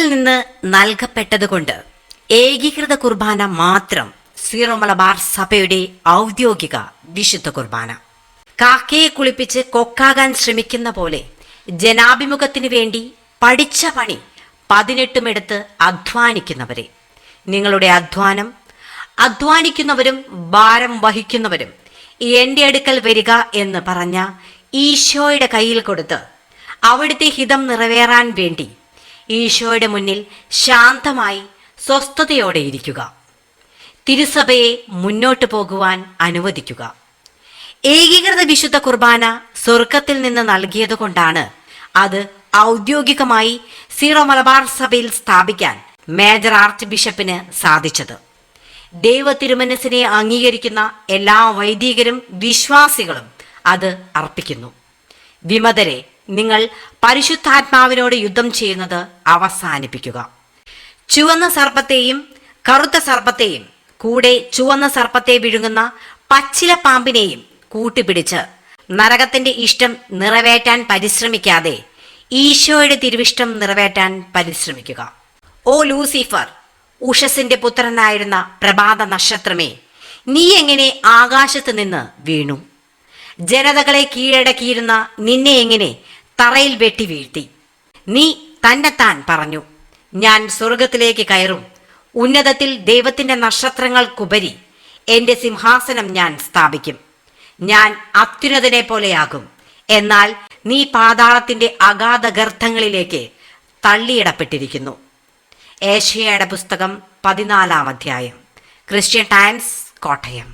സ്വർഗത്തിൽ നിന്ന് നൽകപ്പെട്ടതുകൊണ്ട് ഏകീകൃത കുർബാന മാത്രം സീറോ മലബാർ സഭയുടെ ഔദ്യോഗിക വിശുദ്ധ കുർബാന. കാക്കയെ കുളിപ്പിച്ച് കൊക്കാകാൻ ശ്രമിക്കുന്ന പോലെ ജനാഭിമുഖത്തിനു വേണ്ടി പഠിച്ച പണി 18 എടുത്ത് അധ്വാനിക്കുന്നവരെ, നിങ്ങളുടെ അധ്വാനിക്കുന്നവരും ഭാരം വഹിക്കുന്നവരും എൻ്റെ അടുക്കൽ വരിക എന്ന് പറഞ്ഞ ഈശോയുടെ കയ്യിൽ കൊടുത്ത് അവിടുത്തെ ഹിതം നിറവേറാൻ വേണ്ടി ഈശോയുടെ മുന്നിൽ ശാന്തമായി സ്വസ്ഥതയോടെ ഇരിക്കുക. തിരുസഭയെ മുന്നോട്ട് പോകുവാൻ അനുവദിക്കുക. ഏകീകൃത വിശുദ്ധ കുർബാന സ്വർഗത്തിൽ നിന്ന് നൽകിയതുകൊണ്ടാണ് അത് ഔദ്യോഗികമായി സീറോ മലബാർ സഭയിൽ സ്ഥാപിക്കാൻ മേജർ ആർച്ച് ബിഷപ്പിന് സാധിച്ചത്. ദൈവ തിരുമനസ്സിനെ അംഗീകരിക്കുന്ന എല്ലാ വൈദികരും വിശ്വാസികളും അത് അർപ്പിക്കുന്നു. വിമതരെ, നിങ്ങൾ പരിശുദ്ധാത്മാവിനോട് യുദ്ധം ചെയ്യുന്നത് അവസാനിപ്പിക്കുക. ചുവന്ന സർപ്പത്തെയും കറുത്ത സർപ്പത്തെയും കൂടെ ചുവന്ന സർപ്പത്തെ വിഴുങ്ങുന്ന പച്ചില പാമ്പിനെയും കൂട്ടുപിടിച്ച് നരകത്തിന്റെ ഇഷ്ടം നിറവേറ്റാൻ പരിശ്രമിക്കാതെ ഈശോയുടെ തിരുവിഷ്ടം നിറവേറ്റാൻ പരിശ്രമിക്കുക. ഓ ലൂസിഫർ, ഉഷസിന്റെ പുത്രനായിരുന്ന പ്രഭാത നക്ഷത്രമേ, നീ എങ്ങനെ ആകാശത്ത് നിന്ന് വീണു? ജനതകളെ കീഴടക്കിയിരുന്ന നിന്നെ എങ്ങനെ തറയിൽ വെട്ടി വീഴ്ത്തി? നീ തന്നെത്താൻ പറഞ്ഞു, ഞാൻ സ്വർഗത്തിലേക്ക് കയറും, ഉന്നതത്തിൽ ദൈവത്തിന്റെ നക്ഷത്രങ്ങൾക്കുപരി എന്റെ സിംഹാസനം ഞാൻ സ്ഥാപിക്കും, ഞാൻ അത്യുന്നതനെ പോലെയാകും. എന്നാൽ നീ പാതാളത്തിന്റെ അഗാധ ഗർത്തങ്ങളിലേക്ക് തള്ളിയിടപ്പെട്ടിരിക്കുന്നു. ഏശയ്യായുടെ പുസ്തകം 14-ാം അധ്യായം. Christian times, Kottayam.